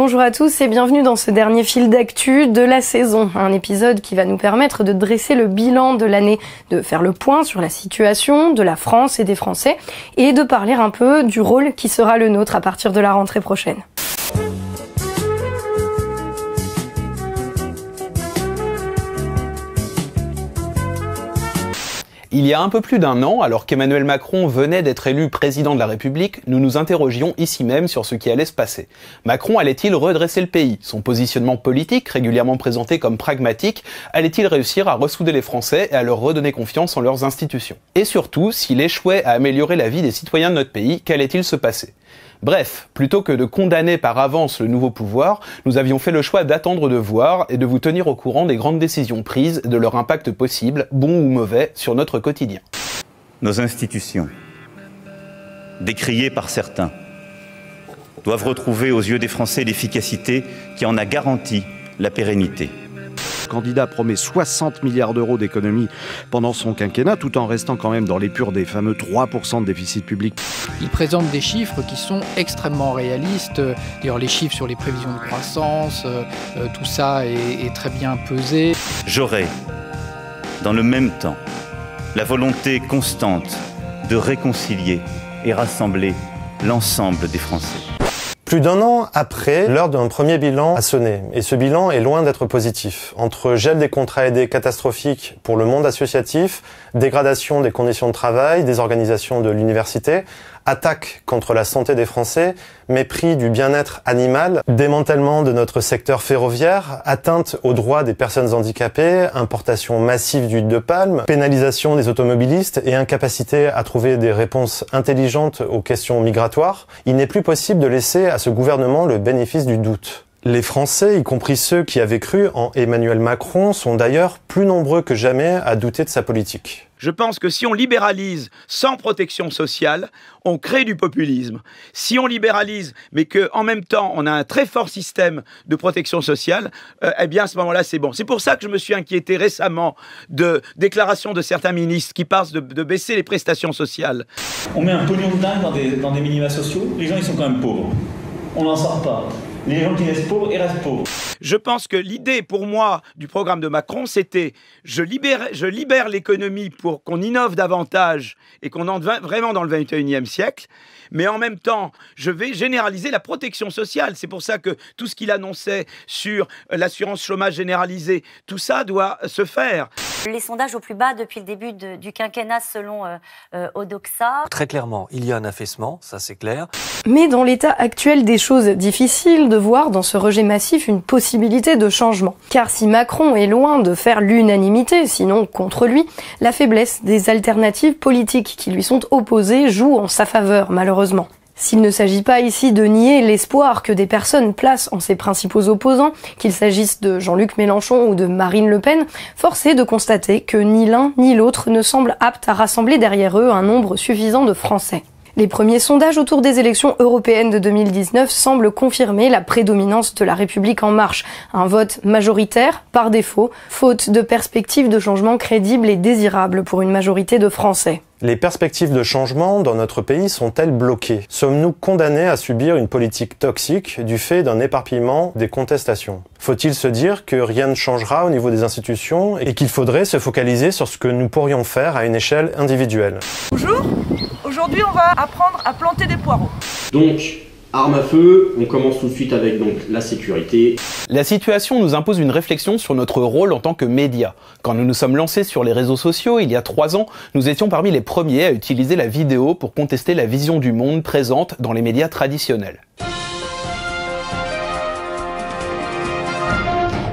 Bonjour à tous et bienvenue dans ce dernier fil d'actu de la saison. Un épisode qui va nous permettre de dresser le bilan de l'année, de faire le point sur la situation de la France et des Français et de parler un peu du rôle qui sera le nôtre à partir de la rentrée prochaine. Il y a un peu plus d'un an, alors qu'Emmanuel Macron venait d'être élu président de la République, nous nous interrogions ici même sur ce qui allait se passer. Macron allait-il redresser le pays? Son positionnement politique, régulièrement présenté comme pragmatique, allait-il réussir à ressouder les Français et à leur redonner confiance en leurs institutions? Et surtout, s'il échouait à améliorer la vie des citoyens de notre pays, qu'allait-il se passer? Bref, plutôt que de condamner par avance le nouveau pouvoir, nous avions fait le choix d'attendre de voir et de vous tenir au courant des grandes décisions prises et de leur impact possible, bon ou mauvais, sur notre quotidien. Nos institutions, décriées par certains, doivent retrouver aux yeux des Français l'efficacité qui en a garanti la pérennité. Le candidat promet 60 milliards d'euros d'économies pendant son quinquennat, tout en restant quand même dans l'épure des fameux 3% de déficit public. Il présente des chiffres qui sont extrêmement réalistes. D'ailleurs, les chiffres sur les prévisions de croissance, tout ça est très bien pesé. J'aurai, dans le même temps, la volonté constante de réconcilier et rassembler l'ensemble des Français. Plus d'un an après, l'heure d'un premier bilan a sonné. Et ce bilan est loin d'être positif. Entre gel des contrats aidés catastrophiques pour le monde associatif, dégradation des conditions de travail, désorganisation de l'université, attaque contre la santé des Français, mépris du bien-être animal, démantèlement de notre secteur ferroviaire, atteinte aux droits des personnes handicapées, importation massive d'huile de palme, pénalisation des automobilistes et incapacité à trouver des réponses intelligentes aux questions migratoires, il n'est plus possible de laisser à ce gouvernement le bénéfice du doute. Les Français, y compris ceux qui avaient cru en Emmanuel Macron, sont d'ailleurs plus nombreux que jamais à douter de sa politique. Je pense que si on libéralise sans protection sociale, on crée du populisme. Si on libéralise, mais qu'en même temps, on a un très fort système de protection sociale, eh bien, à ce moment-là, c'est bon. C'est pour ça que je me suis inquiété récemment de déclarations de certains ministres qui passent de baisser les prestations sociales. On met un pognon de dingue dans des minima sociaux, les gens, ils sont quand même pauvres. On n'en sort pas. Les gens qui restent pauvres, ils restent pauvres. Je pense que l'idée, pour moi, du programme de Macron, c'était je libère l'économie pour qu'on innove davantage et qu'on entre vraiment dans le 21e siècle, mais en même temps, je vais généraliser la protection sociale. C'est pour ça que tout ce qu'il annonçait sur l'assurance chômage généralisée, tout ça doit se faire. Les sondages au plus bas depuis le début du quinquennat selon Odoxa. Très clairement, il y a un affaissement, ça c'est clair. Mais dans l'état actuel des choses, difficile de voir dans ce rejet massif une possibilité de changement. Car si Macron est loin de faire l'unanimité, sinon contre lui, la faiblesse des alternatives politiques qui lui sont opposées joue en sa faveur, malheureusement. S'il ne s'agit pas ici de nier l'espoir que des personnes placent en ses principaux opposants, qu'il s'agisse de Jean-Luc Mélenchon ou de Marine Le Pen, force est de constater que ni l'un ni l'autre ne semblent aptes à rassembler derrière eux un nombre suffisant de Français. Les premiers sondages autour des élections européennes de 2019 semblent confirmer la prédominance de La République En Marche, un vote majoritaire par défaut, faute de perspectives de changement crédibles et désirables pour une majorité de Français. Les perspectives de changement dans notre pays sont-elles bloquées? Sommes-nous condamnés à subir une politique toxique du fait d'un éparpillement des contestations? Faut-il se dire que rien ne changera au niveau des institutions et qu'il faudrait se focaliser sur ce que nous pourrions faire à une échelle individuelle? Bonjour, aujourd'hui on va apprendre à planter des poireaux. Donc, arme à feu, on commence tout de suite avec donc la sécurité. La situation nous impose une réflexion sur notre rôle en tant que média. Quand nous nous sommes lancés sur les réseaux sociaux il y a 3 ans, nous étions parmi les premiers à utiliser la vidéo pour contester la vision du monde présente dans les médias traditionnels.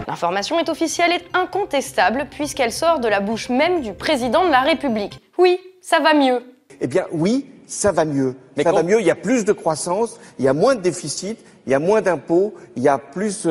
L'information est officielle et incontestable puisqu'elle sort de la bouche même du président de la République. Oui, ça va mieux. Eh bien oui, ça va mieux. Ça va mieux, il y a plus de croissance, il y a moins de déficit, il y a moins d'impôts, il y a plus...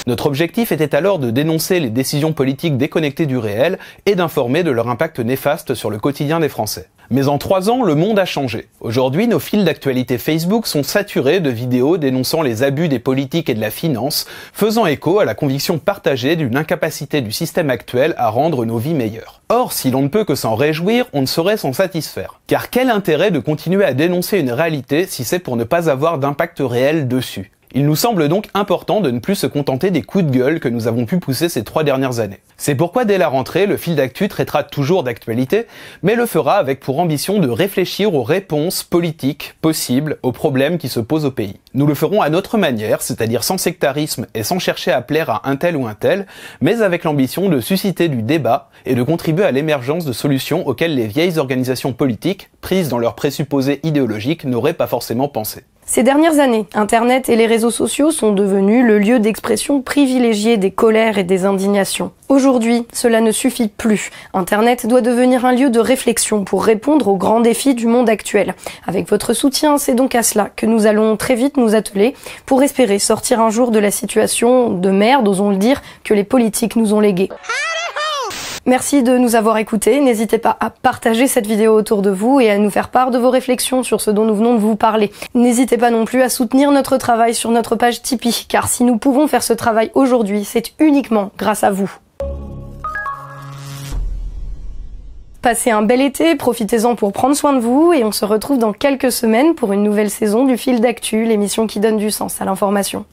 Notre objectif était alors de dénoncer les décisions politiques déconnectées du réel et d'informer de leur impact néfaste sur le quotidien des Français. Mais en 3 ans, le monde a changé. Aujourd'hui, nos fils d'actualité Facebook sont saturés de vidéos dénonçant les abus des politiques et de la finance, faisant écho à la conviction partagée d'une incapacité du système actuel à rendre nos vies meilleures. Or, si l'on ne peut que s'en réjouir, on ne saurait s'en satisfaire. Car quel intérêt de continuer à dénoncer une réalité si c'est pour ne pas avoir d'impact réel dessus ? Il nous semble donc important de ne plus se contenter des coups de gueule que nous avons pu pousser ces 3 dernières années. C'est pourquoi dès la rentrée, le fil d'actu traitera toujours d'actualité, mais le fera avec pour ambition de réfléchir aux réponses politiques possibles aux problèmes qui se posent au pays. Nous le ferons à notre manière, c'est-à-dire sans sectarisme et sans chercher à plaire à un tel ou un tel, mais avec l'ambition de susciter du débat et de contribuer à l'émergence de solutions auxquelles les vieilles organisations politiques, prises dans leurs présupposés idéologiques, n'auraient pas forcément pensé. Ces dernières années, Internet et les réseaux sociaux sont devenus le lieu d'expression privilégié des colères et des indignations. Aujourd'hui, cela ne suffit plus. Internet doit devenir un lieu de réflexion pour répondre aux grands défis du monde actuel. Avec votre soutien, c'est donc à cela que nous allons très vite nous atteler pour espérer sortir un jour de la situation de merde, osons le dire, que les politiques nous ont léguée. Merci de nous avoir écoutés. N'hésitez pas à partager cette vidéo autour de vous et à nous faire part de vos réflexions sur ce dont nous venons de vous parler. N'hésitez pas non plus à soutenir notre travail sur notre page Tipeee, car si nous pouvons faire ce travail aujourd'hui, c'est uniquement grâce à vous. Passez un bel été, profitez-en pour prendre soin de vous et on se retrouve dans quelques semaines pour une nouvelle saison du Fil d'actu, l'émission qui donne du sens à l'information.